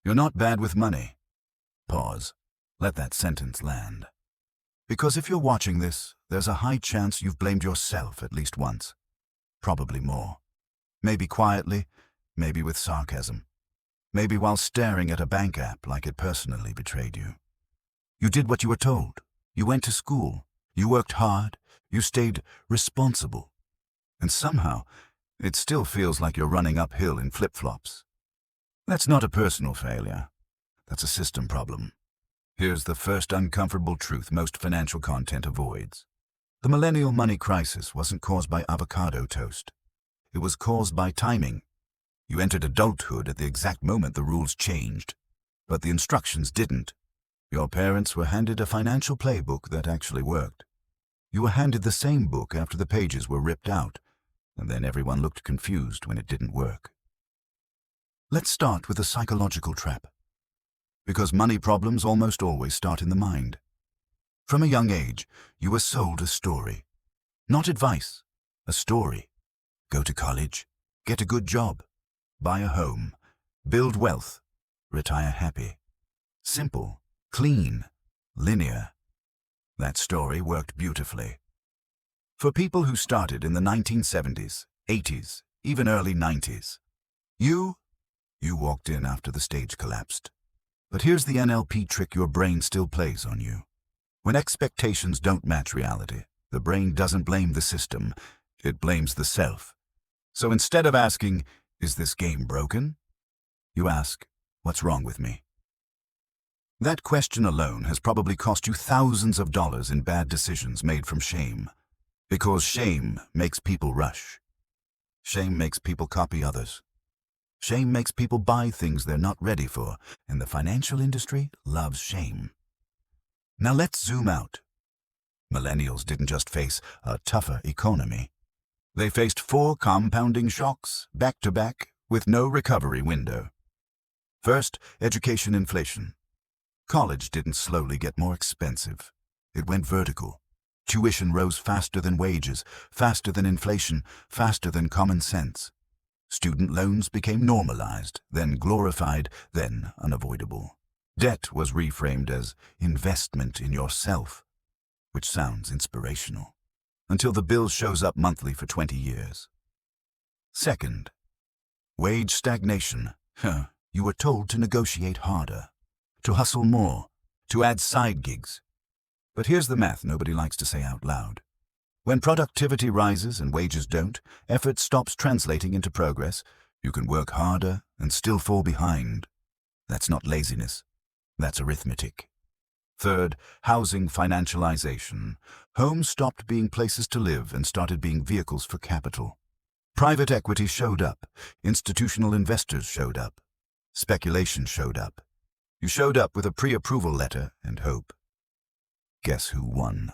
You're not bad with money. Pause. Let that sentence land. Because if you're watching this, there's a high chance you've blamed yourself at least once. Probably more. Maybe quietly, maybe with sarcasm. Maybe while staring at a bank app like it personally betrayed you. You did what you were told. You went to school. You worked hard. You stayed responsible. And somehow, it still feels like you're running uphill in flip-flops. That's not a personal failure. That's a system problem. Here's the first uncomfortable truth most financial content avoids. The millennial money crisis wasn't caused by avocado toast. It was caused by timing. You entered adulthood at the exact moment the rules changed. But the instructions didn't. Your parents were handed a financial playbook that actually worked. You were handed the same book after the pages were ripped out, and then everyone looked confused when it didn't work. Let's start with a psychological trap. Because money problems almost always start in the mind. From a young age, you were sold a story. Not advice, a story. Go to college, get a good job, buy a home, build wealth, retire happy. Simple, clean, linear. That story worked beautifully. For people who started in the 1970s, 80s, even early 90s, you walked in after the stage collapsed. But here's the NLP trick your brain still plays on you. When expectations don't match reality, the brain doesn't blame the system, it blames the self. So instead of asking, "Is this game broken?" you ask, "What's wrong with me?" That question alone has probably cost you thousands of dollars in bad decisions made from shame. Because shame makes people rush. Shame makes people copy others. Shame makes people buy things they're not ready for, and the financial industry loves shame. Now let's zoom out. Millennials didn't just face a tougher economy. They faced 4 compounding shocks, back to back, with no recovery window. First, education inflation. College didn't slowly get more expensive. It went vertical. Tuition rose faster than wages, faster than inflation, faster than common sense. Student loans became normalized, then glorified, then unavoidable. Debt was reframed as investment in yourself, which sounds inspirational, until the bill shows up monthly for 20 years. Second, wage stagnation. You were told to negotiate harder, to hustle more, to add side gigs. But here's the math nobody likes to say out loud. When productivity rises and wages don't, effort stops translating into progress. You can work harder and still fall behind. That's not laziness. That's arithmetic. Third, housing financialization. Homes stopped being places to live and started being vehicles for capital. Private equity showed up. Institutional investors showed up. Speculation showed up. You showed up with a pre-approval letter and hope. Guess who won?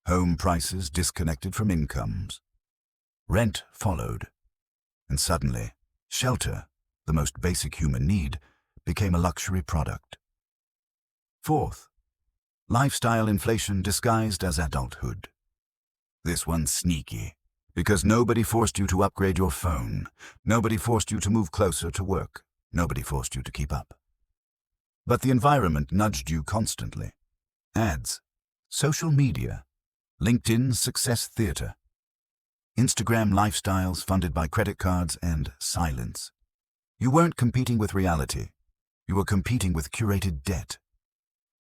Home prices disconnected from incomes. Rent followed. And suddenly, shelter, the most basic human need, became a luxury product. Fourth, lifestyle inflation disguised as adulthood. This one's sneaky, because nobody forced you to upgrade your phone. Nobody forced you to move closer to work. Nobody forced you to keep up. But the environment nudged you constantly. Ads, social media, LinkedIn success theater, Instagram lifestyles funded by credit cards, and silence. You weren't competing with reality. You were competing with curated debt.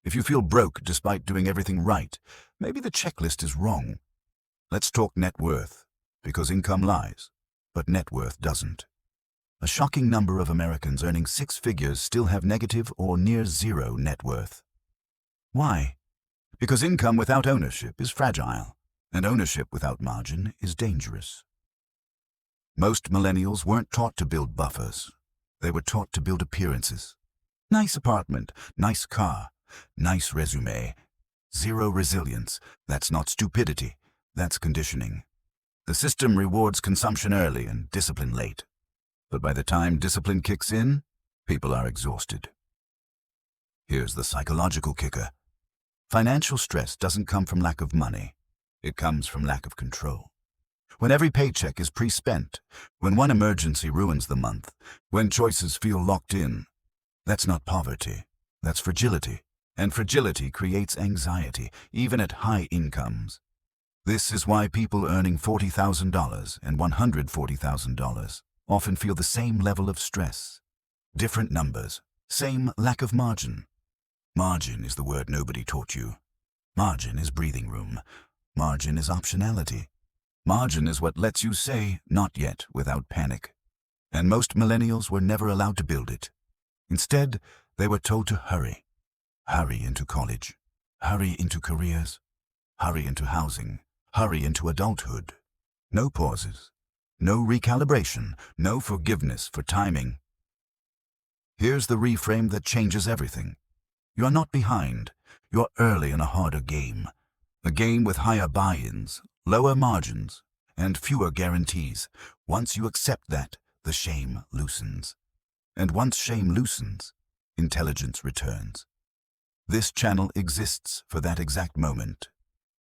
If you feel broke despite doing everything right, maybe the checklist is wrong. Let's talk net worth, because income lies, but net worth doesn't. A shocking number of Americans earning 6 figures still have negative or near zero net worth. Why? Because income without ownership is fragile, and ownership without margin is dangerous. Most millennials weren't taught to build buffers. They were taught to build appearances. Nice apartment, nice car, nice resume. Zero resilience. That's not stupidity. That's conditioning. The system rewards consumption early and discipline late. But by the time discipline kicks in, people are exhausted. Here's the psychological kicker. Financial stress doesn't come from lack of money. It comes from lack of control. When every paycheck is pre-spent, when one emergency ruins the month, when choices feel locked in, That's not poverty. That's fragility. And fragility creates anxiety, even at high incomes. This is why people earning $40,000 and $140,000 often feel the same level of stress. Different numbers, same lack of margin. Margin is the word nobody taught you. Margin is breathing room. Margin is optionality. Margin is what lets you say, not yet, without panic. And most millennials were never allowed to build it. Instead, they were told to hurry. Hurry into college. Hurry into careers. Hurry into housing. Hurry into adulthood. No pauses. No recalibration. No forgiveness for timing. Here's the reframe that changes everything. You're not behind. You're early in a harder game. A game with higher buy-ins, lower margins, and fewer guarantees. Once you accept that, the shame loosens. And once shame loosens, intelligence returns. This channel exists for that exact moment.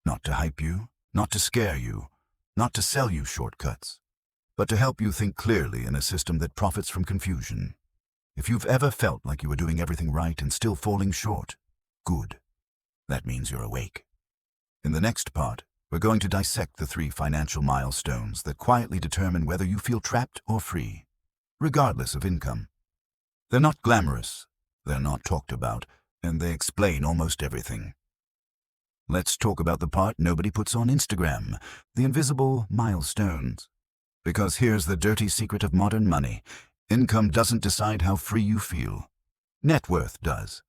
Not to hype you, not to scare you, not to sell you shortcuts, but to help you think clearly in a system that profits from confusion. If you've ever felt like you were doing everything right and still falling short, good. That means you're awake. In the next part, we're going to dissect the 3 financial milestones that quietly determine whether you feel trapped or free, regardless of income. They're not glamorous, they're not talked about, and they explain almost everything. Let's talk about the part nobody puts on Instagram, the invisible milestones. Because here's the dirty secret of modern money. Income doesn't decide how free you feel. Net worth does.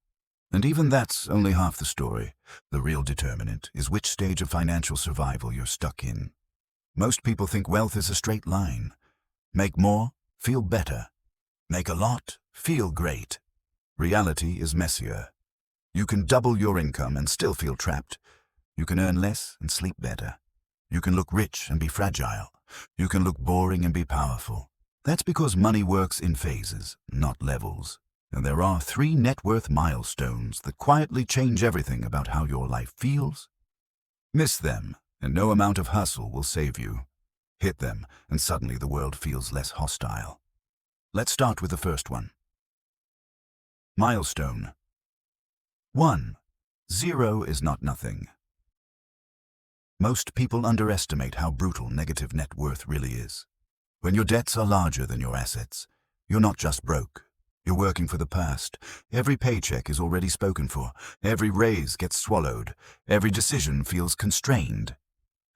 And even that's only half the story. The real determinant is which stage of financial survival you're stuck in. Most people think wealth is a straight line. Make more, feel better. Make a lot, feel great. Reality is messier. You can double your income and still feel trapped. You can earn less and sleep better. You can look rich and be fragile. You can look boring and be powerful. That's because money works in phases, not levels. And there are 3 net worth milestones that quietly change everything about how your life feels. Miss them, and no amount of hustle will save you. Hit them, and suddenly the world feels less hostile. Let's start with the first one. Milestone 1. 0 is not nothing. Most people underestimate how brutal negative net worth really is. When your debts are larger than your assets, you're not just broke. You're working for the past. Every paycheck is already spoken for. Every raise gets swallowed. Every decision feels constrained.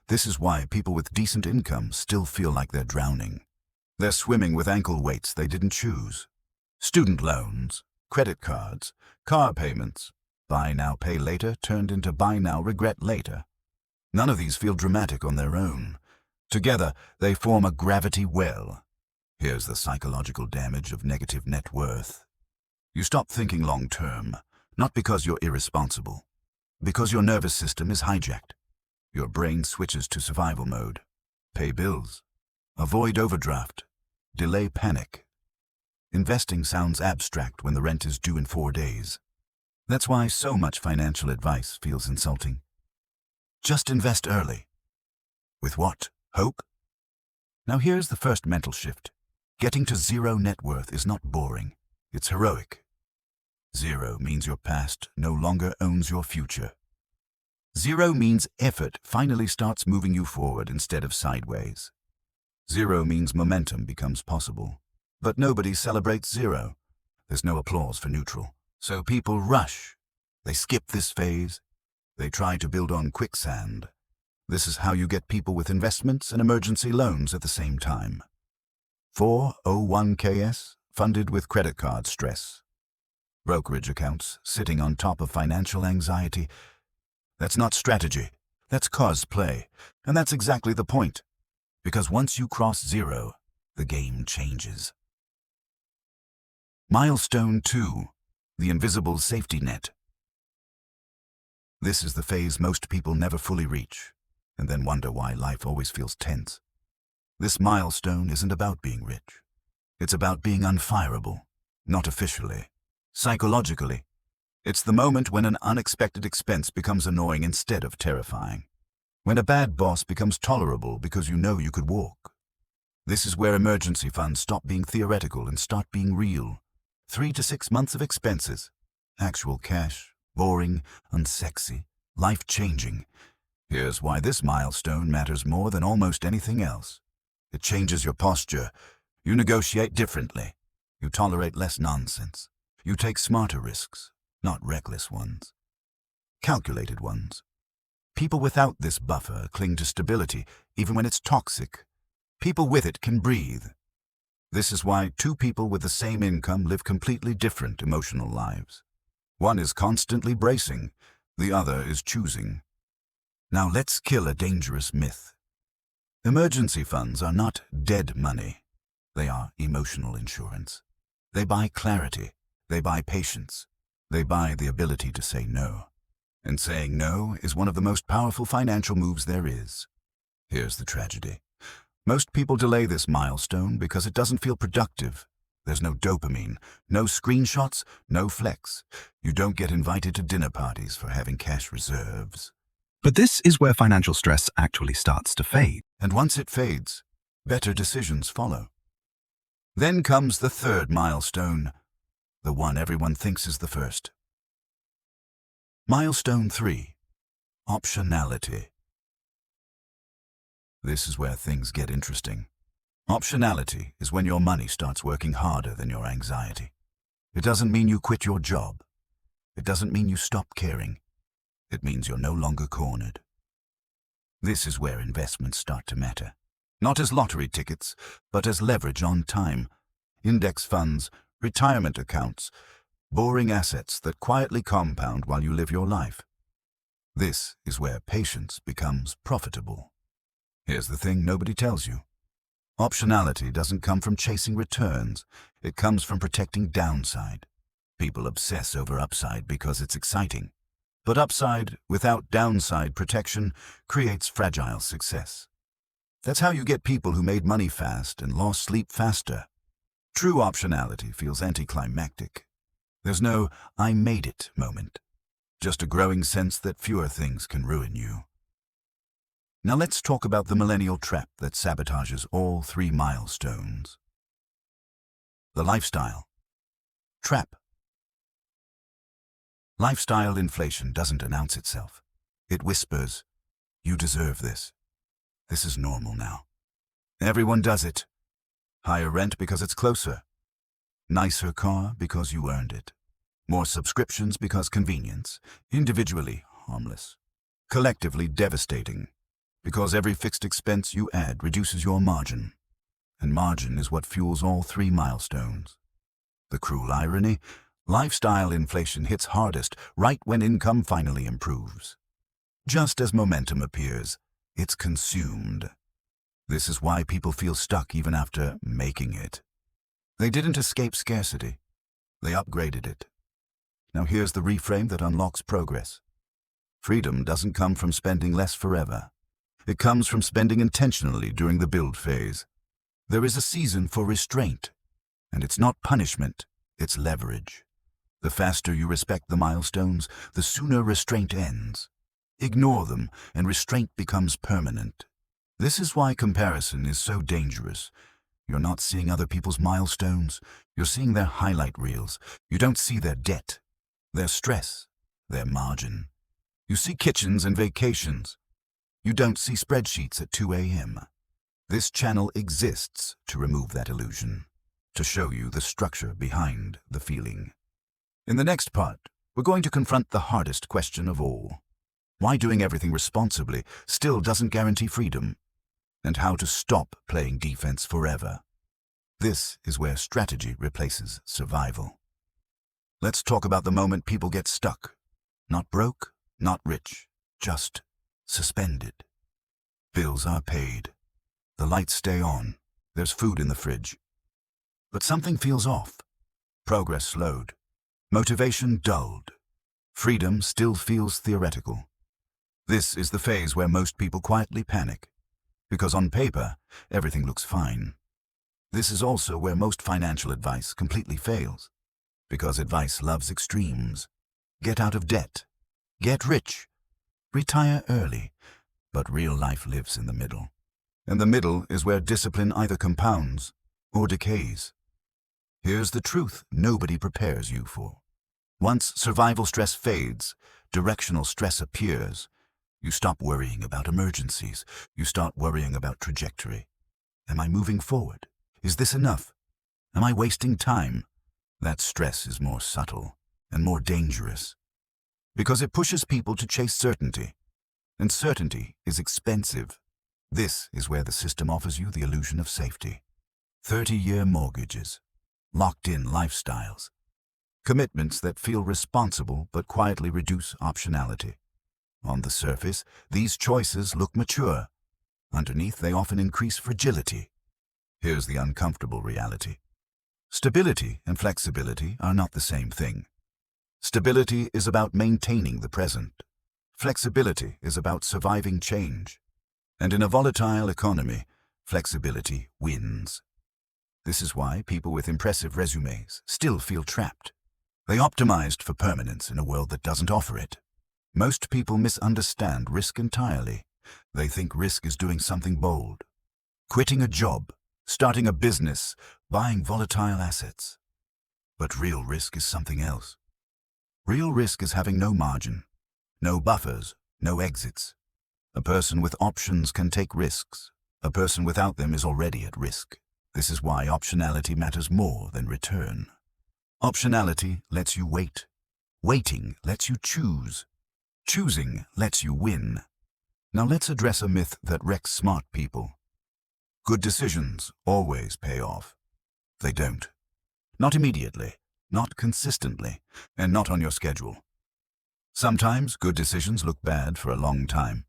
This is why people with decent income still feel like they're drowning. They're swimming with ankle weights they didn't choose. Student loans, credit cards, car payments, buy now, pay later turned into buy now, regret later. None of these feel dramatic on their own. Together, they form a gravity well. Here's the psychological damage of negative net worth. You stop thinking long-term, not because you're irresponsible, because your nervous system is hijacked. Your brain switches to survival mode. Pay bills. Avoid overdraft. Delay panic. Investing sounds abstract when the rent is due in 4 days. That's why so much financial advice feels insulting. Just invest early. With what? Hope? Now here's the first mental shift. Getting to 0 net worth is not boring. It's heroic. 0 means your past no longer owns your future. 0 means effort finally starts moving you forward instead of sideways. 0 means momentum becomes possible. But nobody celebrates 0. There's no applause for neutral. So people rush. They skip this phase. They try to build on quicksand. This is how you get people with investments and emergency loans at the same time. 401ks funded with credit card stress. Brokerage accounts sitting on top of financial anxiety. That's not strategy. That's cosplay. And that's exactly the point. Because once you cross 0, the game changes. Milestone 2. The invisible safety net. This is the phase most people never fully reach, and then wonder why life always feels tense. This milestone isn't about being rich. It's about being unfireable, not officially. Psychologically, it's the moment when an unexpected expense becomes annoying instead of terrifying. When a bad boss becomes tolerable because you know you could walk. This is where emergency funds stop being theoretical and start being real. 3 to 6 months of expenses. Actual cash, boring, unsexy, life-changing. Here's why this milestone matters more than almost anything else. It changes your posture. You negotiate differently. You tolerate less nonsense. You take smarter risks, not reckless ones. Calculated ones. People without this buffer cling to stability, even when it's toxic. People with it can breathe. This is why two people with the same income live completely different emotional lives. One is constantly bracing, the other is choosing. Now let's kill a dangerous myth. Emergency funds are not dead money. They are emotional insurance. They buy clarity. They buy patience. They buy the ability to say no. And saying no is one of the most powerful financial moves there is. Here's the tragedy. Most people delay this milestone because it doesn't feel productive. There's no dopamine, no screenshots, no flex. You don't get invited to dinner parties for having cash reserves. But this is where financial stress actually starts to fade. And once it fades, better decisions follow. Then comes the third milestone, the one everyone thinks is the first. Milestone 3. Optionality. This is where things get interesting. Optionality is when your money starts working harder than your anxiety. It doesn't mean you quit your job. It doesn't mean you stop caring. It means you're no longer cornered. This is where investments start to matter. Not as lottery tickets, but as leverage on time. Index funds, retirement accounts, boring assets that quietly compound while you live your life. This is where patience becomes profitable. Here's the thing nobody tells you. Optionality doesn't come from chasing returns. It comes from protecting downside. People obsess over upside because it's exciting. But upside without downside protection creates fragile success. That's how you get people who made money fast and lost sleep faster. True optionality feels anticlimactic. There's no "I made it" moment. Just a growing sense that fewer things can ruin you. Now let's talk about the millennial trap that sabotages all 3 milestones. The lifestyle trap. Lifestyle inflation doesn't announce itself. It whispers, "You deserve this. This is normal now." Everyone does it. Higher rent because it's closer. Nicer car because you earned it. More subscriptions because convenience. Individually harmless. Collectively devastating. Because every fixed expense you add reduces your margin. And margin is what fuels all 3 milestones. The cruel irony, lifestyle inflation hits hardest right when income finally improves. Just as momentum appears, it's consumed. This is why people feel stuck even after making it. They didn't escape scarcity. They upgraded it. Now here's the reframe that unlocks progress. Freedom doesn't come from spending less forever. It comes from spending intentionally during the build phase. There is a season for restraint. And it's not punishment, it's leverage. The faster you respect the milestones, the sooner restraint ends. Ignore them, and restraint becomes permanent. This is why comparison is so dangerous. You're not seeing other people's milestones. You're seeing their highlight reels. You don't see their debt, their stress, their margin. You see kitchens and vacations. You don't see spreadsheets at 2 a.m. This channel exists to remove that illusion, to show you the structure behind the feeling. In the next part, we're going to confront the hardest question of all. Why doing everything responsibly still doesn't guarantee freedom, and how to stop playing defense forever. This is where strategy replaces survival. Let's talk about the moment people get stuck. Not broke, not rich, just suspended. Bills are paid. The lights stay on. There's food in the fridge. But something feels off. Progress slowed. Motivation dulled. Freedom still feels theoretical. This is the phase where most people quietly panic. Because on paper, everything looks fine. This is also where most financial advice completely fails. Because advice loves extremes. Get out of debt. Get rich. Retire early. But real life lives in the middle. And the middle is where discipline either compounds or decays. Here's the truth nobody prepares you for. Once survival stress fades, directional stress appears. You stop worrying about emergencies. You start worrying about trajectory. Am I moving forward? Is this enough? Am I wasting time? That stress is more subtle and more dangerous because it pushes people to chase certainty, and certainty is expensive. This is where the system offers you the illusion of safety. 30-year mortgages, locked-in lifestyles, commitments that feel responsible but quietly reduce optionality. On the surface, these choices look mature. Underneath, they often increase fragility. Here's the uncomfortable reality. Stability and flexibility are not the same thing. Stability is about maintaining the present. Flexibility is about surviving change. And in a volatile economy, flexibility wins. This is why people with impressive resumes still feel trapped. They optimized for permanence in a world that doesn't offer it. Most people misunderstand risk entirely. They think risk is doing something bold. Quitting a job, starting a business, buying volatile assets. But real risk is something else. Real risk is having no margin, no buffers, no exits. A person with options can take risks. A person without them is already at risk. This is why optionality matters more than return. Optionality lets you wait. Waiting lets you choose. Choosing lets you win. Now let's address a myth that wrecks smart people. Good decisions always pay off. They don't. Not immediately, not consistently, and not on your schedule. Sometimes good decisions look bad for a long time.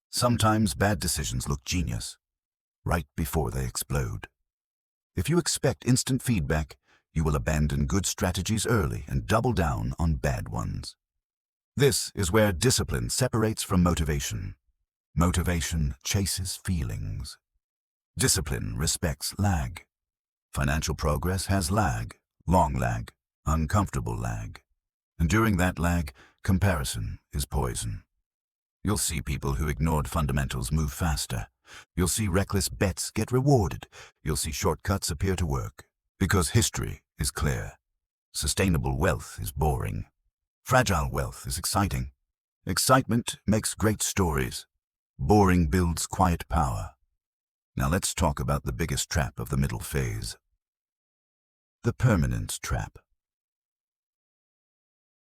Sometimes bad decisions look genius, right before they explode. If you expect instant feedback, you will abandon good strategies early and double down on bad ones. This is where discipline separates from motivation. Motivation chases feelings. Discipline respects lag. Financial progress has lag, long lag, uncomfortable lag. And during that lag, comparison is poison. You'll see people who ignored fundamentals move faster. You'll see reckless bets get rewarded. You'll see shortcuts appear to work. Because history is clear. Sustainable wealth is boring. Fragile wealth is exciting. Excitement makes great stories. Boring builds quiet power. Now let's talk about the biggest trap of the middle phase. The permanence trap.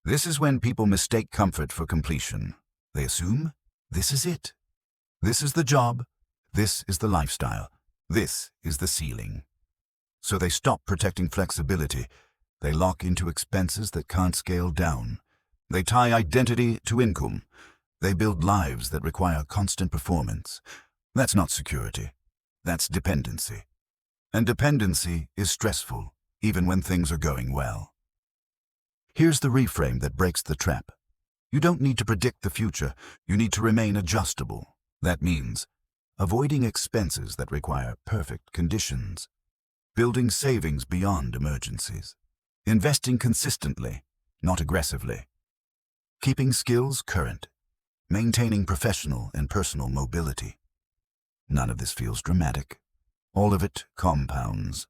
This is when people mistake comfort for completion. They assume this is it. This is the job. This is the lifestyle. This is the ceiling. So they stop protecting flexibility. They lock into expenses that can't scale down. They tie identity to income. They build lives that require constant performance. That's not security. That's dependency. And dependency is stressful, even when things are going well. Here's the reframe that breaks the trap. You don't need to predict the future. You need to remain adjustable. That means avoiding expenses that require perfect conditions, building savings beyond emergencies, investing consistently, not aggressively, keeping skills current, maintaining professional and personal mobility. None of this feels dramatic. All of it compounds.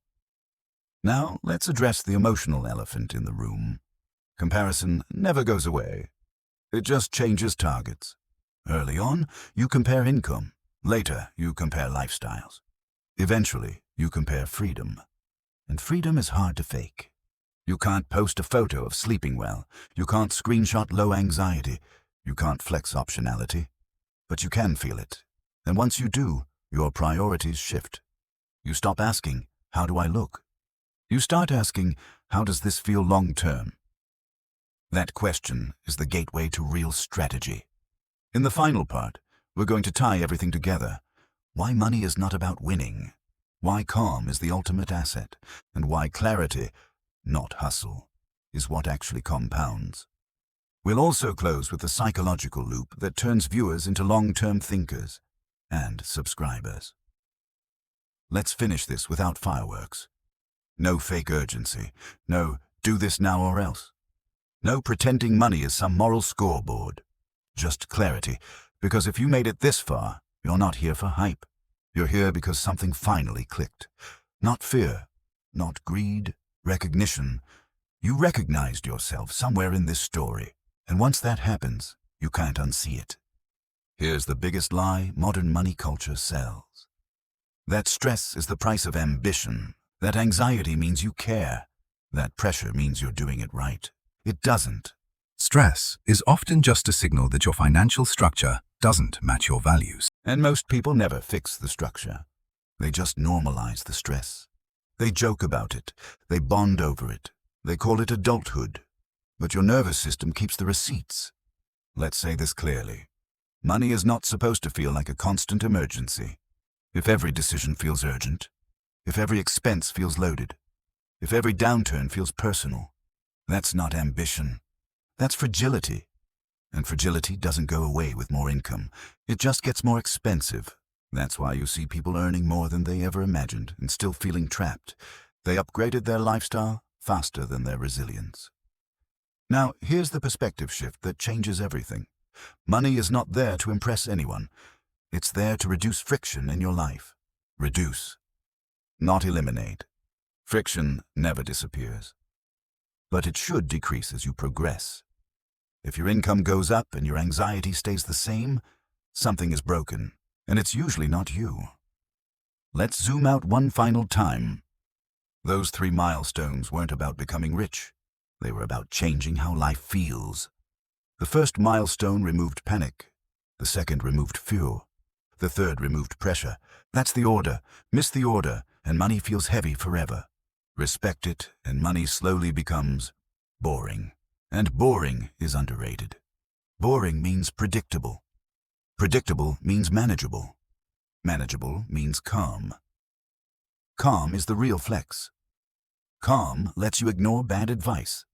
Now, let's address the emotional elephant in the room. Comparison never goes away. It just changes targets. Early on, you compare income. Later, you compare lifestyles. Eventually, you compare freedom. And freedom is hard to fake. You can't post a photo of sleeping well. You can't screenshot low anxiety. You can't flex optionality. But you can feel it. And once you do, your priorities shift. You stop asking, how do I look? You start asking, how does this feel long-term? That question is the gateway to real strategy. In the final part, we're going to tie everything together. Why money is not about winning. Why calm is the ultimate asset. And why clarity, not hustle, is what actually compounds. We'll also close with the psychological loop that turns viewers into long-term thinkers and subscribers. Let's finish this without fireworks. No fake urgency. No, do this now or else. No pretending money is some moral scoreboard. Just clarity, because if you made it this far, you're not here for hype. You're here because something finally clicked. Not fear, not greed, Recognition. You recognized yourself somewhere in this story, and once that happens, you can't unsee it. Here's the biggest lie modern money culture sells. That stress is the price of ambition. That anxiety means you care. That pressure means you're doing it right. It doesn't. Stress is often just a signal that your financial structure doesn't match your values. And most people never fix the structure. They just normalize the stress. They joke about it. They bond over it. They call it adulthood. But your nervous system keeps the receipts. Let's say this clearly. Money is not supposed to feel like a constant emergency. If every decision feels urgent, if every expense feels loaded, if every downturn feels personal, that's not ambition. That's fragility. And fragility doesn't go away with more income. It just gets more expensive. That's why you see people earning more than they ever imagined and still feeling trapped. They upgraded their lifestyle faster than their resilience. Now, here's the perspective shift that changes everything. Money is not there to impress anyone. It's there to reduce friction in your life. Reduce, not eliminate. Friction never disappears. But it should decrease as you progress. If your income goes up and your anxiety stays the same, something is broken, and it's usually not you. Let's zoom out one final time. Those 3 milestones weren't about becoming rich. They were about changing how life feels. The first milestone removed panic. The second removed fear. The third removed pressure. That's the order. Miss the order, and money feels heavy forever. Respect it, and money slowly becomes boring. And boring is underrated. Boring means predictable. Predictable means manageable. Manageable means calm. Calm is the real flex. Calm lets you ignore bad advice.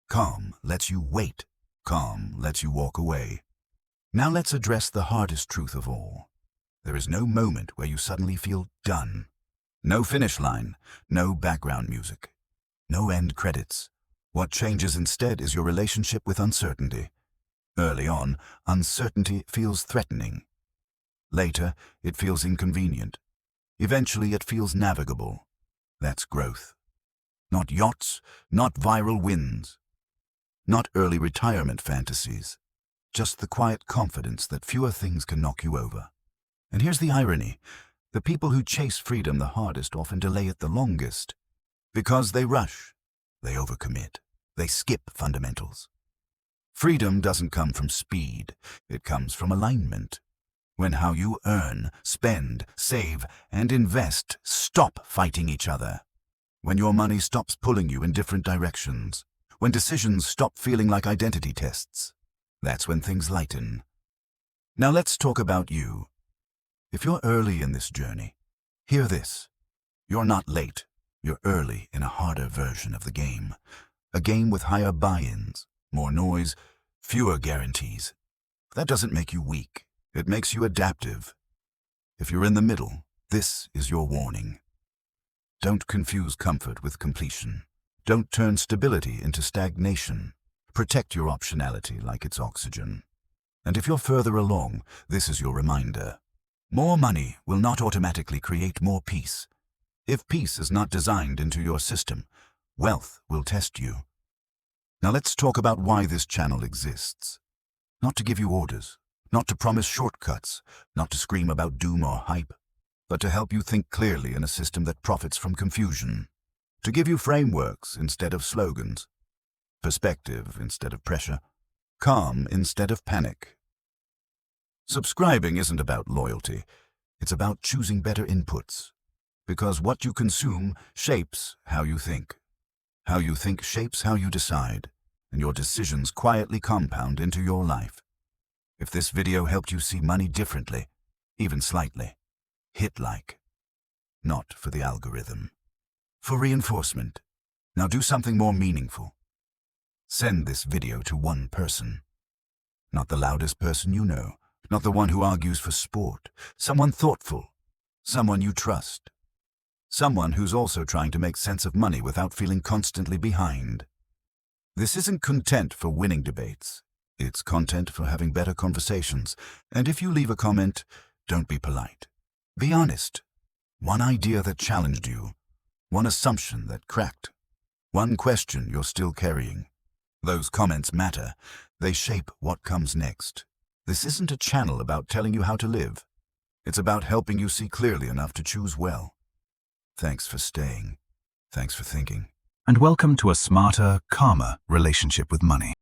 Calm lets you wait. Calm lets you walk away. Now let's address the hardest truth of all. There is no moment where you suddenly feel done. No finish line, no background music, no end credits. What changes instead is your relationship with uncertainty. Early on, uncertainty feels threatening. Later, it feels inconvenient. Eventually, it feels navigable. That's growth. Not yachts, not viral wins, not early retirement fantasies. Just the quiet confidence that fewer things can knock you over. And here's the irony. The people who chase freedom the hardest often delay it the longest. Because they rush, they overcommit, they skip fundamentals. Freedom doesn't come from speed, it comes from alignment. When how you earn, spend, save, and invest stop fighting each other. When your money stops pulling you in different directions. When decisions stop feeling like identity tests. That's when things lighten. Now let's talk about you. If you're early in this journey, hear this. You're not late. You're early in a harder version of the game. A game with higher buy-ins, more noise, fewer guarantees. That doesn't make you weak. It makes you adaptive. If you're in the middle, this is your warning. Don't confuse comfort with completion. Don't turn stability into stagnation. Protect your optionality like it's oxygen. And if you're further along, this is your reminder. More money will not automatically create more peace. If peace is not designed into your system, wealth will test you. Now let's talk about why this channel exists. Not to give you orders, not to promise shortcuts, not to scream about doom or hype, but to help you think clearly in a system that profits from confusion. To give you frameworks instead of slogans, perspective instead of pressure, calm instead of panic. Subscribing isn't about loyalty, it's about choosing better inputs. Because what you consume shapes how you think. How you think shapes how you decide, and your decisions quietly compound into your life. If this video helped you see money differently, even slightly, hit like. Not for the algorithm. For reinforcement. Now do something more meaningful. Send this video to one person. Not the loudest person you know. Not the one who argues for sport. Someone thoughtful. Someone you trust. Someone who's also trying to make sense of money without feeling constantly behind. This isn't content for winning debates. It's content for having better conversations. And if you leave a comment, don't be polite. Be honest. One idea that challenged you. One assumption that cracked. One question you're still carrying. Those comments matter. They shape what comes next. This isn't a channel about telling you how to live. It's about helping you see clearly enough to choose well. Thanks for staying. Thanks for thinking. And welcome to a smarter, calmer relationship with money.